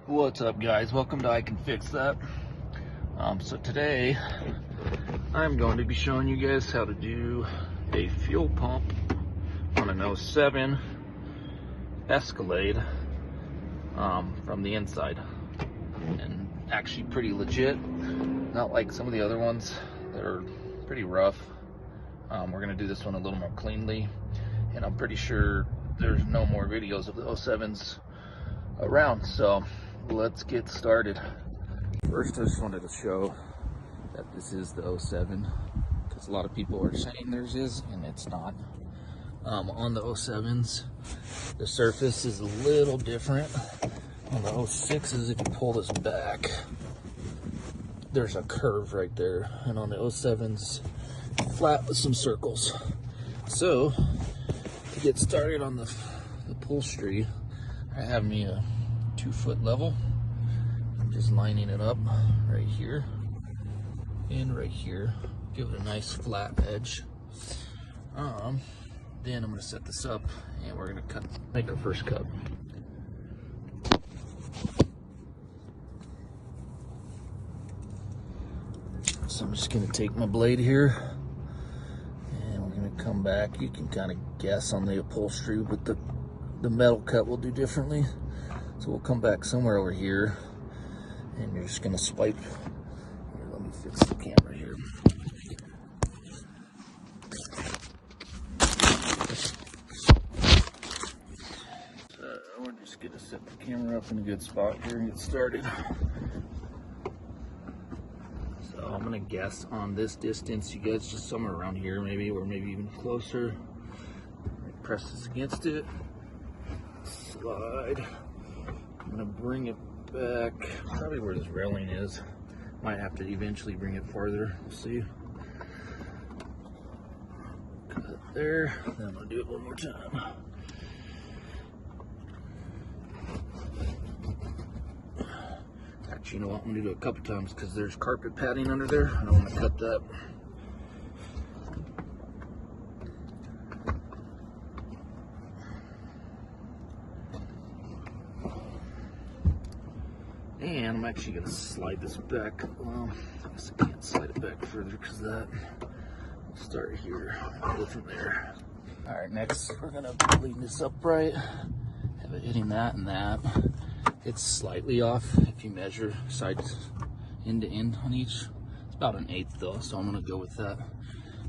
What's up, guys? Welcome to I Can Fix That. So today I'm going to be showing you guys how to do a fuel pump on an 07 Escalade from the inside, and actually pretty legit, not like some of the other ones that are pretty rough. We're going to do this one a little more cleanly, and I'm pretty sure there's no more videos of the 07s around, so let's get started. First, I just wanted to show that this is the 07, because a lot of people are saying theirs is, and it's not. On the 07s, the surface is a little different. On the 06s, if you pull this back, there's a curve right there, and on the 07s, flat with some circles. So, to get started on the upholstery, I have me a 2-foot level. I'm just lining it up right here and right here. Give it a nice flat edge. Then I'm going to set this up, and we're going to make our first cut. So I'm just going to take my blade here, and we're going to come back. You can kind of guess on the upholstery, but the metal cut will do differently. So we'll come back somewhere over here, and you're just going to swipe. Here, let me fix the camera here. So we're just going to set the camera up in a good spot here and get started. So I'm going to guess on this distance, you guys, just somewhere around here maybe, or maybe even closer. Press this against it. Slide. I'm going to bring it back, probably where this railing is. Might have to eventually bring it farther. We'll see. Cut it there. Then I'm going to do it one more time. Actually, you know what? I'm going to do it a couple times because there's carpet padding under there. I don't want to cut that. And I'm actually going to slide this back. Well, I guess I can't slide it back further because of that. We'll start here, go from there. Alright, next we're going to lean this upright. Have it hitting that and that. It's slightly off if you measure sides end to end on each. It's about 1/8 though, so I'm going to go with that.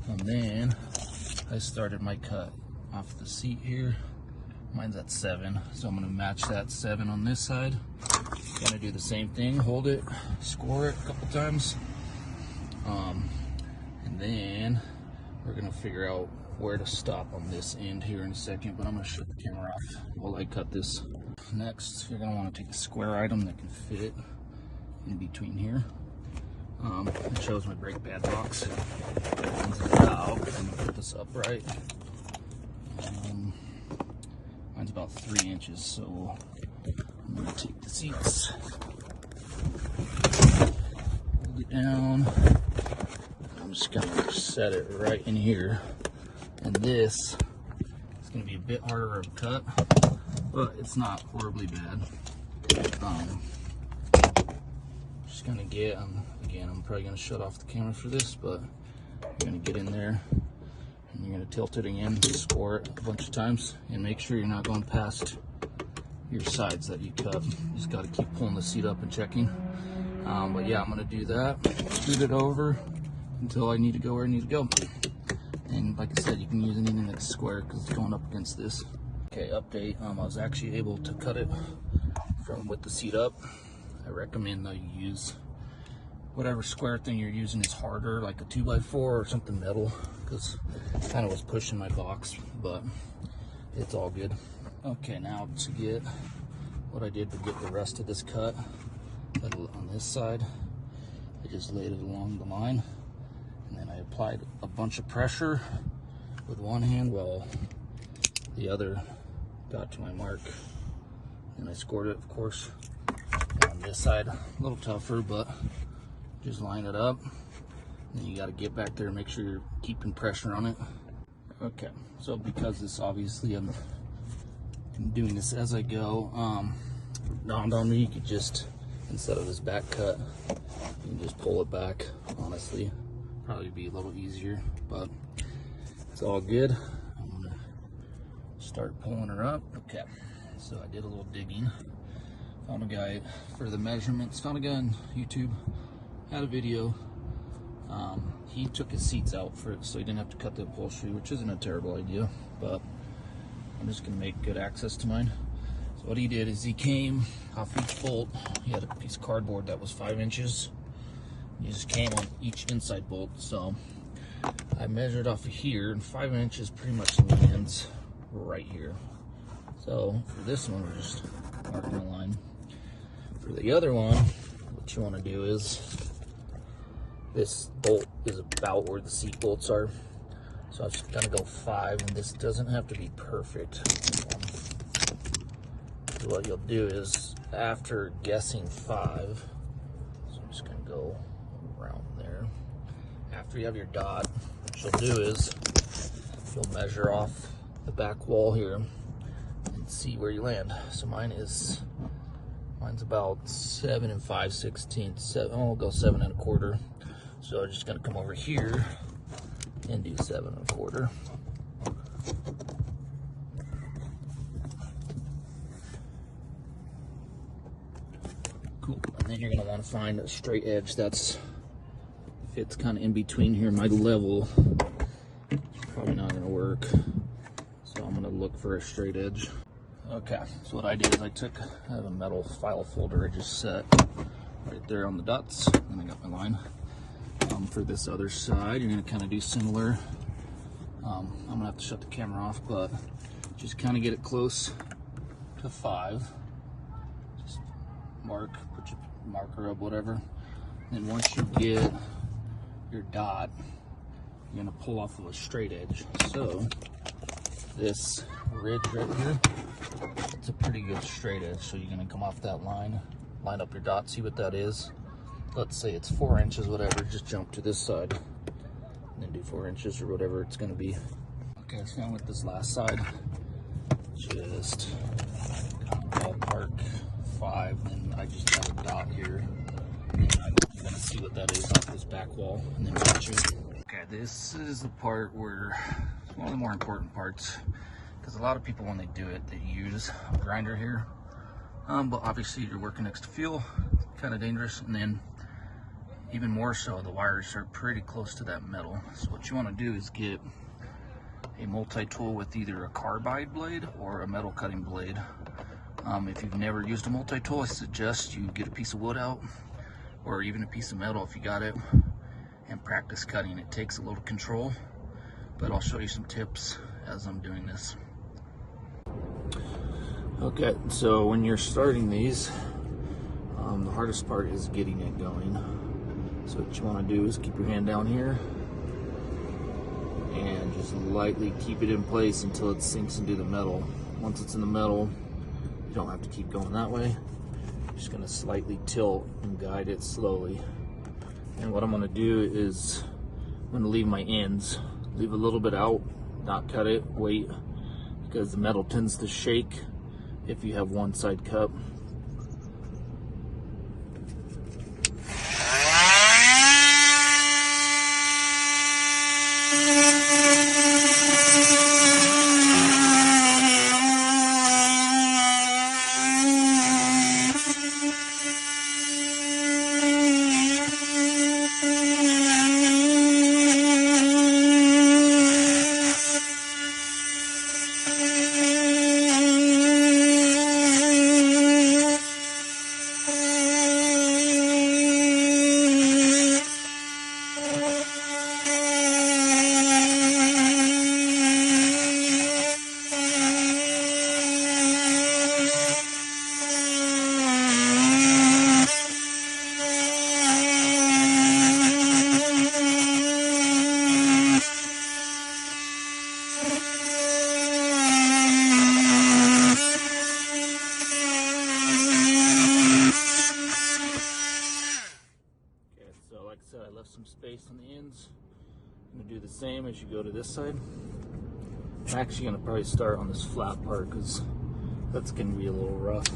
And then I started my cut off the seat here. Mine's at 7, so I'm going to match that 7 on this side. Going to do the same thing, hold it, score it a couple times, and then we're going to figure out where to stop on this end here in a second, but I'm going to shut the camera off while I cut this. Next, you're going to want to take a square item that can fit in between here. It shows my brake pad box. Mine's about, I'm going to put this upright. Mine's about 3 inches, so I'm going to take the seats, hold it down. I'm just going to set it right in here. And this is going to be a bit harder of a cut, but it's not horribly bad. Just going to get, again, I'm probably going to shut off the camera for this, but you're going to get in there. And you're going to tilt it again, score it a bunch of times, and make sure you're not going past your sides that you cut. You just got to keep pulling the seat up and checking. But yeah, I'm going to do that, scoot it over until I need to go where I need to go. And like I said, you can use anything that's square because it's going up against this. Okay, update. I was actually able to cut it from with the seat up. I recommend though you use whatever square thing you're using is harder, like a 2x4 or something metal, because it kind of was pushing my box, but it's all good. Okay, now to get what I did to get the rest of this cut on this side, I just laid it along the line, and then I applied a bunch of pressure with one hand while the other got to my mark, and I scored it, of course. On this side, a little tougher, but just line it up. Then you got to get back there and make sure you're keeping pressure on it. Okay, so because this obviously I'm doing this as I go, dawned on me, you could just, instead of this back cut, you can just pull it back, honestly. Probably be a little easier, but it's all good. I'm gonna start pulling her up. Okay, so I did a little digging. Found a guy for the measurements, found a guy on YouTube, had a video. He took his seats out for it so he didn't have to cut the upholstery, which isn't a terrible idea, but I'm just gonna make good access to mine. So what he did is he came off each bolt. He had a piece of cardboard that was 5 inches. He just came on each inside bolt. So I measured off of here, and 5 inches pretty much lands right here. So for this one, we're just marking a line. For the other one, what you want to do is, this bolt is about where the seat bolts are. So I'm just gonna go 5, and this doesn't have to be perfect. So what you'll do is, after guessing 5, so I'm just gonna go around there. After you have your dot, what you'll do is, you'll measure off the back wall here and see where you land. So mine's about 7 5/16. I'll go 7 1/4. So I'm just gonna come over here and do 7 1/4. Cool. And then you're gonna want to find a straight edge that's fits kind of in between here. My level is probably not gonna work, so I'm gonna look for a straight edge. Okay, so what I did is I have a metal file folder I just set right there on the dots, and I got my line. For this other side, you're gonna kind of do similar. I'm gonna have to shut the camera off, but just kind of get it close to 5. Just put your marker up, whatever. And once you get your dot, you're gonna pull off of a straight edge. So this ridge right here, it's a pretty good straight edge. So you're gonna come off that line up your dot, see what that is. Let's say it's 4 inches, whatever, just jump to this side and then do 4 inches or whatever it's gonna be. Okay, so now with this last side, just ballpark 5, and I just have a dot here. And I'm gonna see what that is off this back wall and then match it. Okay, this is the part where it's one of the more important parts, because a lot of people, when they do it, they use a grinder here. But obviously you're working next to fuel, kind of dangerous, and then even more so, the wires are pretty close to that metal. So what you want to do is get a multi-tool with either a carbide blade or a metal cutting blade. If you've never used a multi-tool, I suggest you get a piece of wood out, or even a piece of metal if you got it, and practice cutting. It takes a little control, but I'll show you some tips as I'm doing this. Okay, so when you're starting these, the hardest part is getting it going. So what you want to do is keep your hand down here and just lightly keep it in place until it sinks into the metal. Once it's in the metal, you don't have to keep going that way. You're just going to slightly tilt and guide it slowly. And what I'm going to do is, I'm going to leave my ends, leave a little bit out, not cut it, wait, because the metal tends to shake if you have one side cut. Some space on the ends. I'm going to do the same as you go to this side. I'm actually going to probably start on this flat part because that's going to be a little rough.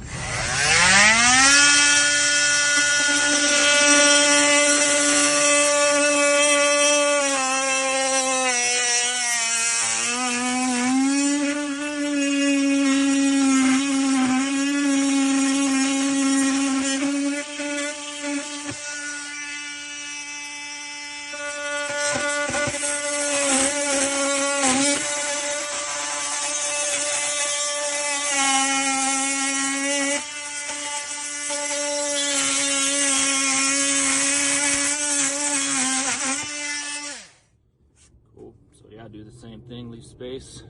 thing, leave space,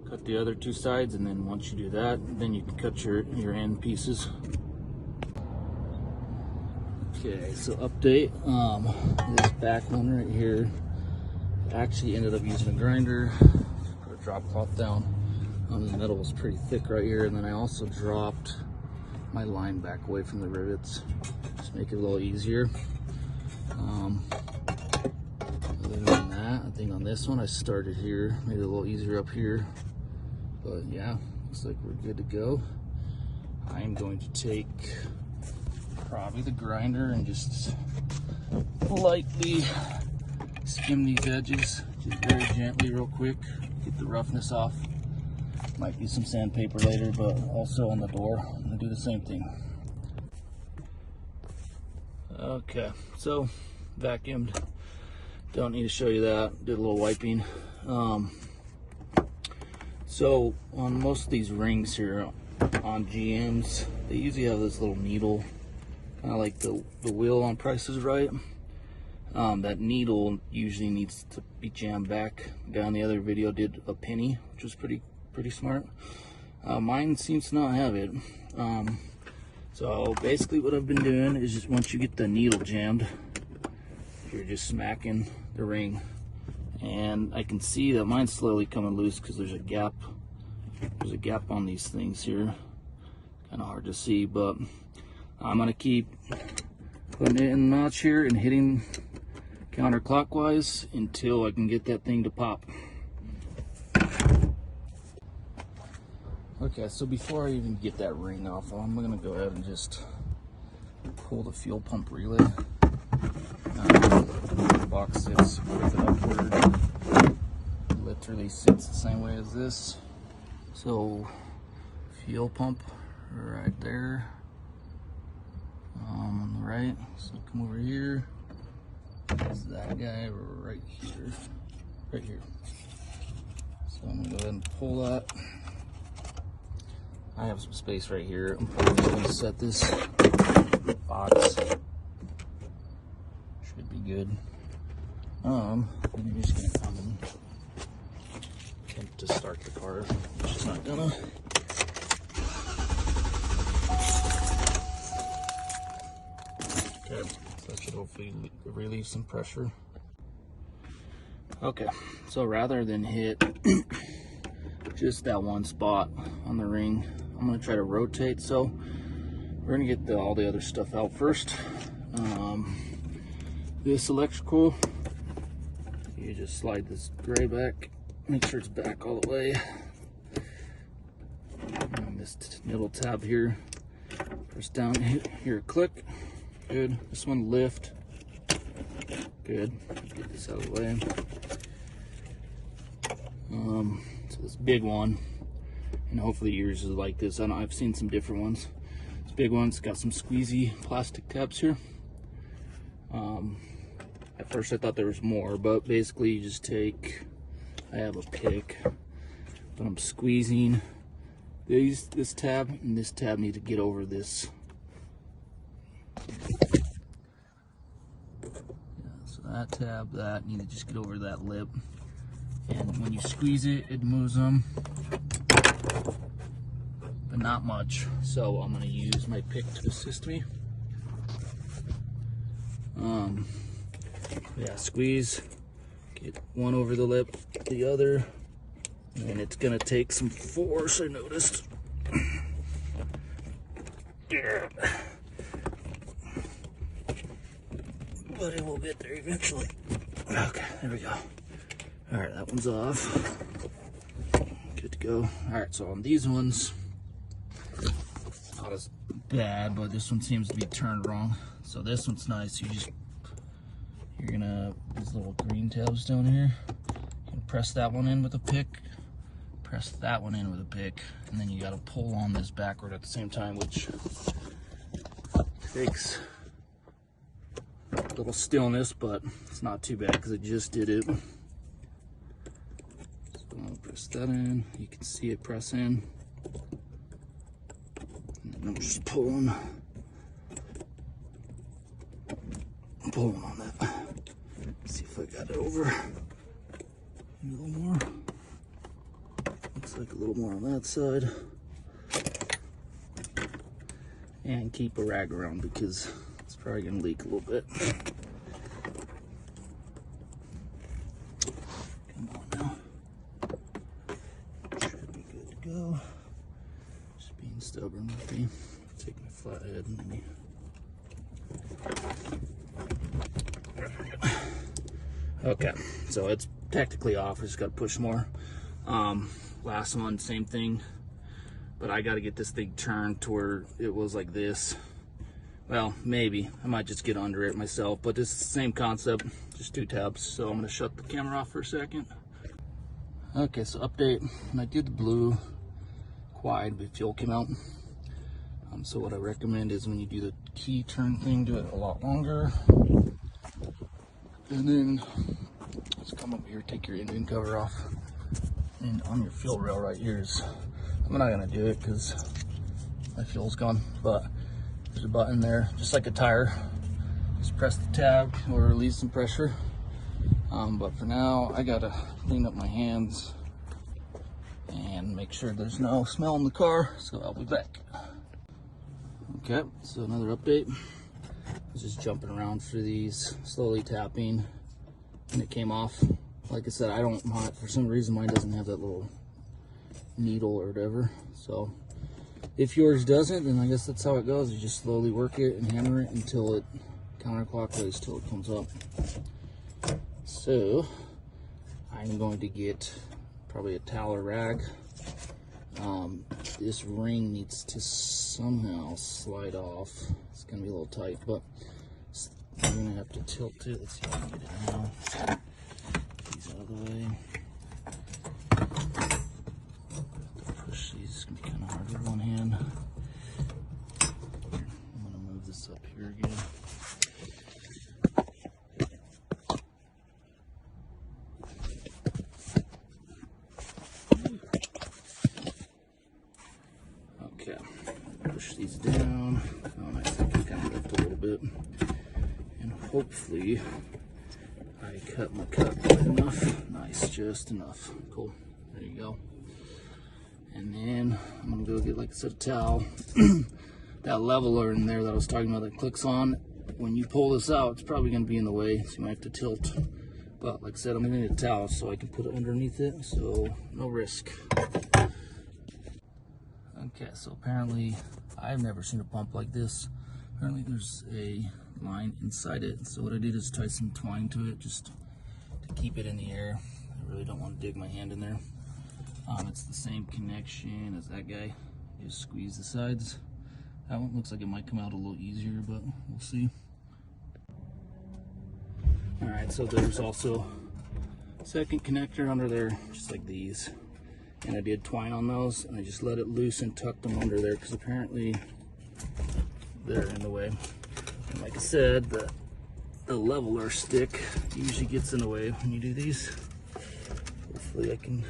cut the other two sides, and then once you do that, then you can cut your end pieces. Okay, so update, this back one right here, I actually ended up using a grinder, put a drop cloth down. The metal was pretty thick right here, and then I also dropped my line back away from the rivets, just make it a little easier. Other than that, I think on this one I started here, made it a little easier up here, but yeah, looks like we're good to go. I am going to take probably the grinder and just lightly skim these edges, just very gently, real quick, get the roughness off. Might use some sandpaper later, but also on the door, I'm gonna do the same thing. Okay, so vacuumed. Don't need to show you that. Did a little wiping. So on most of these rings here on GMs, they usually have this little needle, kind of like the wheel on Price is Right. That needle usually needs to be jammed back. The guy on the other video did a penny, which was pretty smart. Mine seems to not have it. So basically what I've been doing is just once you get the needle jammed, you're just smacking the ring, and I can see that mine's slowly coming loose because there's a gap on these things here. Kind of hard to see, but I'm gonna keep putting it in the notch here and hitting counterclockwise until I can get that thing to pop. Okay, so before I even get that ring off, I'm gonna go ahead and just pull the fuel pump relay. The box sits with it upward. Literally sits the same way as this. So, fuel pump right there. On the right. So come over here. There's that guy right here. Right here. So I'm gonna go ahead and pull that. I have some space right here. I'm probably going to set this box. Should be good. I'm just going to come and attempt to start the car, which is not gonna. Okay, so that should hopefully relieve some pressure. Okay, so rather than hit just that one spot on the ring, I'm gonna try to rotate. So we're gonna get all the other stuff out first. This electrical, you just slide this gray back, make sure it's back all the way. And this middle tab here, press down here, click. Good. This one lift. Good. Get this out of the way. So this big one, and hopefully yours is like this. I know I've seen some different ones. This big one's got some squeezy plastic tabs here. At first I thought there was more, but basically you just take, I have a pick, but I'm squeezing this tab, and this tab need to get over this. Yeah, so that tab, that need to just get over that lip. And when you squeeze it, it moves them, but not much. So I'm gonna use my pick to assist me. Yeah, squeeze, get one over the lip, the other, and it's gonna take some force, I noticed. Yeah. But it will get there eventually. Okay, there we go. All right, that one's off. Good to go. All right, so on these ones, not as bad, but this one seems to be turned wrong. So this one's nice. You're gonna, these little green tabs down here, you can press that one in with a pick, press that one in with a pick, and then you gotta pull on this backward at the same time, which takes a little stillness, but it's not too bad because I just did it. So I'll press that in, you can see it press in, and then I'm just pulling on that. See if I got it over. A little more. like a little more on that side. And keep a rag around because it's probably gonna leak a little bit. Come on now. Should be good to go. Just being stubborn with me. Take my flathead and maybe. Okay, so it's technically off. I just gotta push more. Last one, same thing. But I gotta get this thing turned to where it was like this. Well, maybe. I might just get under it myself, but it's the same concept, just 2 tabs. So I'm gonna shut the camera off for a second. Okay, so update. When I did the blue quad, the fuel came out. So what I recommend is when you do the key turn thing, do it a lot longer. And then let's come up here, take your engine cover off. And on your fuel rail right here is, I'm not gonna do it because my fuel's gone, but there's a button there, just like a tire. Just press the tab or release some pressure. But for now, I gotta clean up my hands and make sure there's no smell in the car, so I'll be back. Okay, so another update. I was just jumping around through these, slowly tapping, and it came off. Like I said, I don't want, for some reason mine doesn't have that little needle or whatever. So if yours doesn't, then I guess that's how it goes. You just slowly work it and hammer it until it counterclockwise till it comes up. So I'm going to get probably a towel or rag. This ring needs to somehow slide off. It's gonna be a little tight, but I'm gonna have to tilt it. Let's see if I can get it now. These out of the way. Push these. It's gonna be kind of hard with one hand. I'm gonna move this up here again. Okay, push these down. Oh, I think I kind of lift a little bit. And hopefully I cut my cut quite enough. Nice, just enough. Cool, there you go. And then I'm gonna go get, like I said, a towel. That leveler in there that I was talking about that clicks on, when you pull this out, it's probably gonna be in the way, so you might have to tilt. But like I said, I'm gonna need a towel so I can put it underneath it, so no risk. Okay, so apparently, I've never seen a pump like this. Apparently there's a line inside it. So what I did is tie some twine to it just to keep it in the air. I really don't want to dig my hand in there. It's the same connection as that guy. You just squeeze the sides. That one looks like it might come out a little easier, but we'll see. All right, so there's also a second connector under there, just like these. And I did twine on those, and I just let it loose and tucked them under there because apparently they're in the way. And like I said, the leveler stick usually gets in the way when you do these. Hopefully I can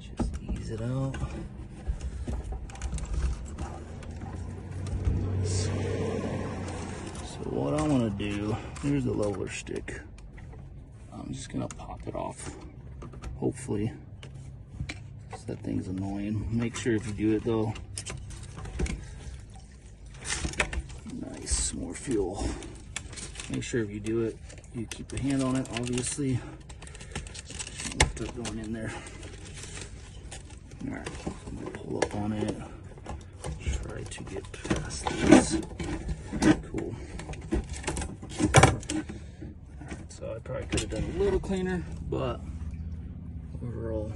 just ease it out. Nice. So what I want to do, here's the leveler stick. I'm just gonna pop it off, hopefully. That thing's annoying. Make sure if you do it though. Nice, more fuel. Make sure if you do it, you keep a hand on it, obviously. Lift up going in there. Alright, I'm gonna pull up on it. Try to get past these. Cool. Alright, so I probably could have done a little cleaner, but overall,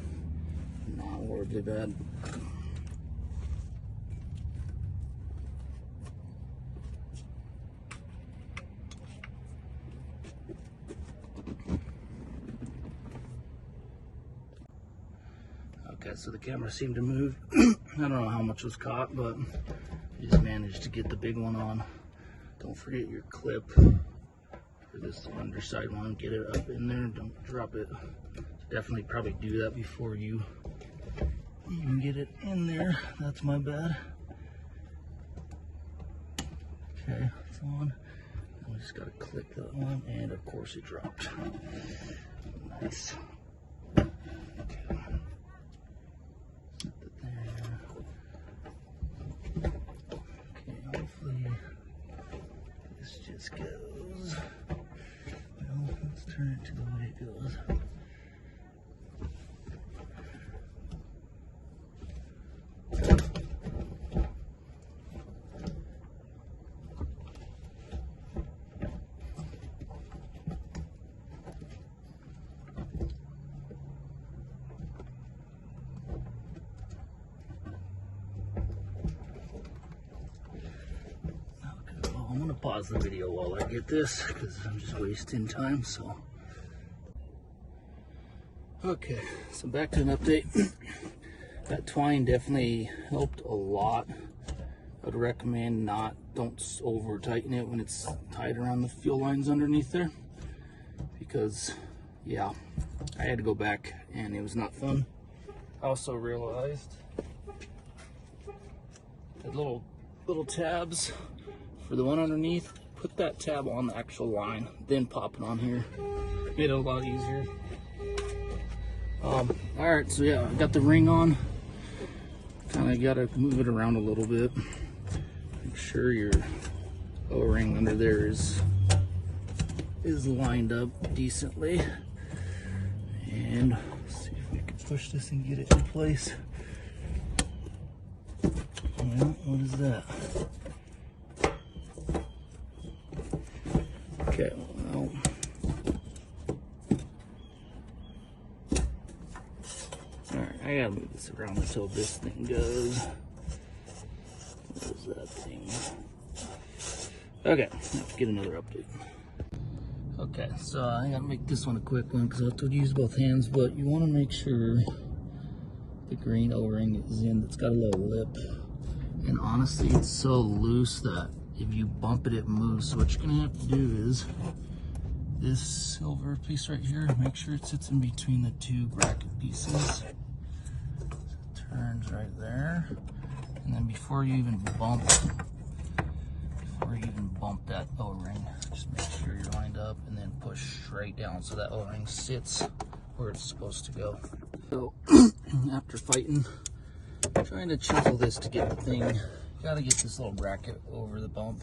not horribly bad. Okay, so the camera seemed to move. I don't know how much was caught, but I just managed to get the big one on. Don't forget your clip for this underside one. Get it up in there, don't drop it. Definitely probably do that before you even get it in there. That's my bad. Okay, it's on. I just gotta click that one, and of course it dropped. Nice. Okay. just goes. Well, let's turn it to the way it goes. I'm gonna pause the video while I get this because I'm just wasting time. So, okay, so back to an update. That twine definitely helped a lot. I would recommend don't over tighten it when it's tied around the fuel lines underneath there, because yeah, I had to go back and it was not fun. I also realized the little tabs for the one underneath, put that tab on the actual line, then pop it on here. Made it a lot easier. Alright, so yeah, I got the ring on. Kinda gotta move it around a little bit. Make sure your O-ring under there is lined up decently. And let's see if we can push this and get it in place. Well, what is that? Okay, well, alright, I gotta move this around until this thing goes. What is that thing? Okay, let's get another update. Okay, so I gotta make this one a quick one because I have to use both hands, but you want to make sure the green O-ring is in. It's got a little lip, and honestly, it's so loose that if you bump it, it moves. So what you're gonna have to do is this silver piece right here, make sure it sits in between the two bracket pieces. So it turns right there, and then before you even bump that O-ring, just make sure you're lined up, and then push straight down so that O-ring sits where it's supposed to go. So after trying to chisel this to get the thing. Got to get this little bracket over the bump.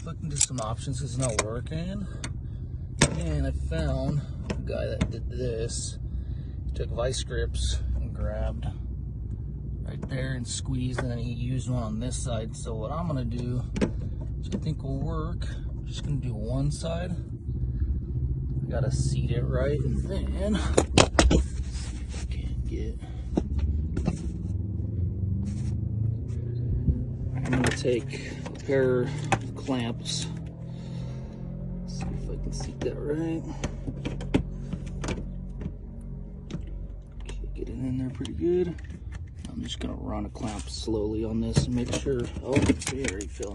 Looking to some options, it's not working. And I found a guy that did this. He took vice grips and grabbed right there and squeezed, and then he used one on this side. So what I'm gonna do, which I think will work, I'm just gonna do one side. I gotta seat it right, and then see if I can get. I'm going to take a pair of clamps. Let's see if I can seat that right. Okay, get it in there pretty good. I'm just going to run a clamp slowly on this and make sure. Oh, it already fell.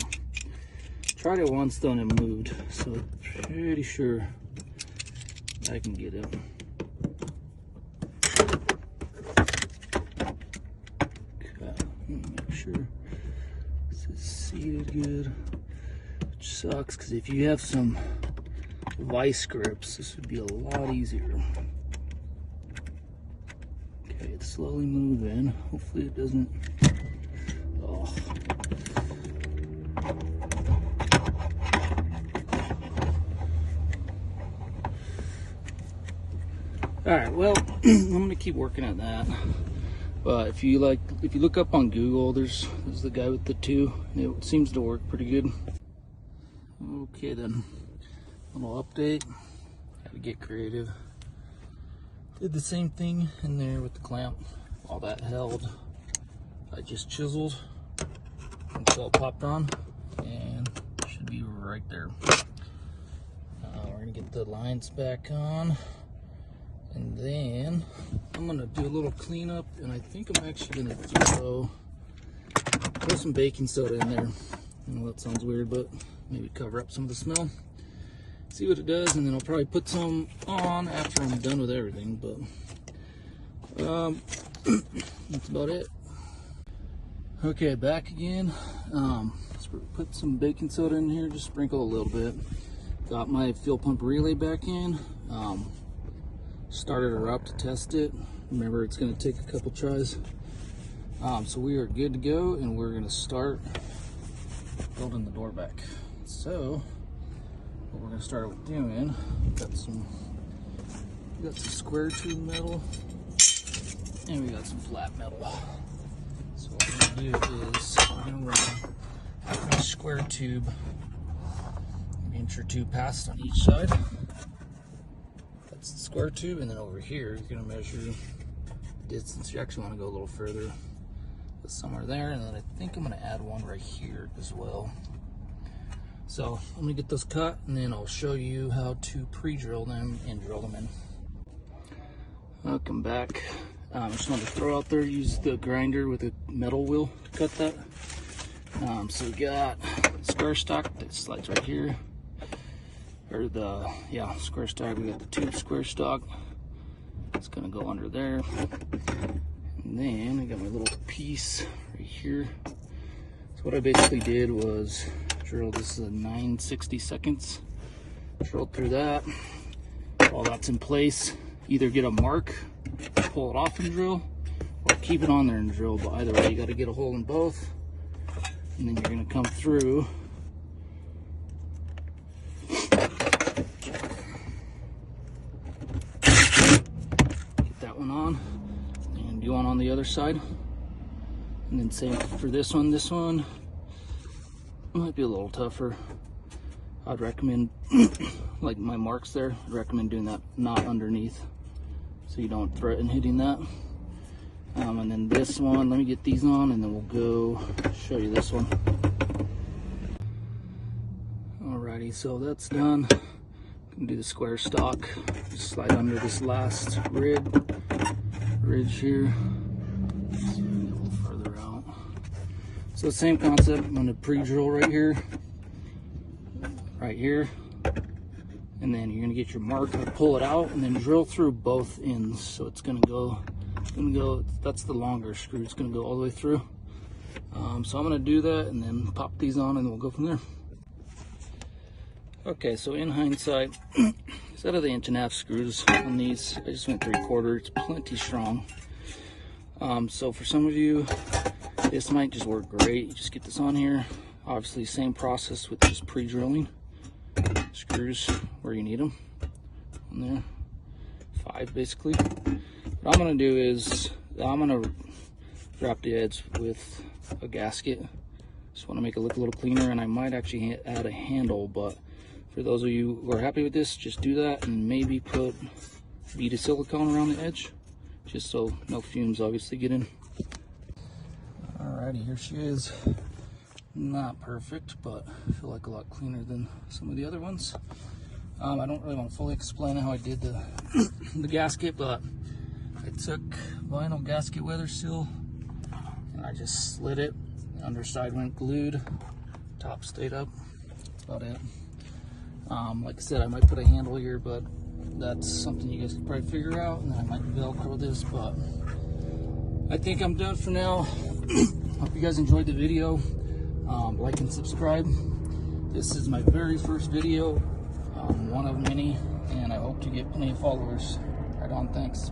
Tried it once though and it moved, so I'm pretty sure I can get it. Okay, make sure seated good, which sucks because if you have some vice grips, this would be a lot easier. Okay, it's slowly moving. Hopefully it doesn't. Oh. All right, well, I'm gonna keep working at that. But if you look up on Google, there's the guy with the two, and it seems to work pretty good. Okay then, little update. Had to get creative. Did the same thing in there with the clamp. While that held, I just chiseled until it popped on, and it should be right there. We're gonna get the lines back on. And then I'm gonna do a little cleanup, and I think I'm actually gonna throw some baking soda in there. I know that sounds weird, but maybe cover up some of the smell. See what it does, and then I'll probably put some on after I'm done with everything. But that's about it. Okay, back again. Let's put some baking soda in here, just sprinkle a little bit. Got my fuel pump relay back in. Started her up to test it. Remember, it's going to take a couple tries. So we are good to go, and we're going to start building the door back. So what we're going to start with doing, we got some square tube metal and we got some flat metal. So what we're going to do is we're going to run a square tube, an inch or two past on each side. That's the square tube, and then over here you're going to measure distance. You actually want to go a little further, but somewhere there, and then I think I'm going to add one right here as well. So I'm going to get those cut, and then I'll show you how to pre-drill them and drill them in. Welcome back. I just wanted to throw out there, use the grinder with a metal wheel to cut that. So we got square stock that slides right here, or the square stock. We got the tube square stock. It's gonna go under there, and then I got my little piece right here. So what I basically did was drill. This is a 9/62. Drilled through that. While that's in place, either get a mark, pull it off and drill, or keep it on there and drill. But either way, you got to get a hole in both, and then you're going to come through. Get that one on, and do one on the other side. And then same for this one. This one might be a little tougher. I'd recommend, like my marks there, I'd recommend doing that not underneath, so you don't threaten hitting that. And then this one, let me get these on, and then we'll go show you this one. Alrighty, so that's done. I'm gonna do the square stock. Just slide under this last ridge here. Let's see, a little further out. So same concept. I'm gonna pre-drill right here, and then you're gonna get your mark, pull it out, and then drill through both ends. So it's gonna go. That's the longer screw. It's gonna go all the way through. So I'm gonna do that, and then pop these on, and we'll go from there. Okay, so in hindsight, instead of the 1.5-inch screws on these, I just went 3/4. It's plenty strong. So for some of you, this might just work great. You just get this on here. Obviously, same process with just pre-drilling. Screws where you need them. On there, 5 basically. What I'm gonna do is I'm gonna wrap the edge with a gasket. Just want to make it look a little cleaner, and I might actually add a handle. But for those of you who are happy with this, just do that, and maybe put a bead of silicone around the edge, just so no fumes obviously get in. Alrighty, here she is. Not perfect, but I feel like a lot cleaner than some of the other ones. I don't really want to fully explain how I did the gasket, but I took vinyl gasket weather seal and I just slid it. The underside went glued, top stayed up. That's about it. Like I said, I might put a handle here, but that's something you guys can probably figure out, and then I might Velcro this, but I think I'm done for now. Hope you guys enjoyed the video. Like and subscribe. This is my very first video, one of many, and I hope to get plenty of followers. Right on, thanks.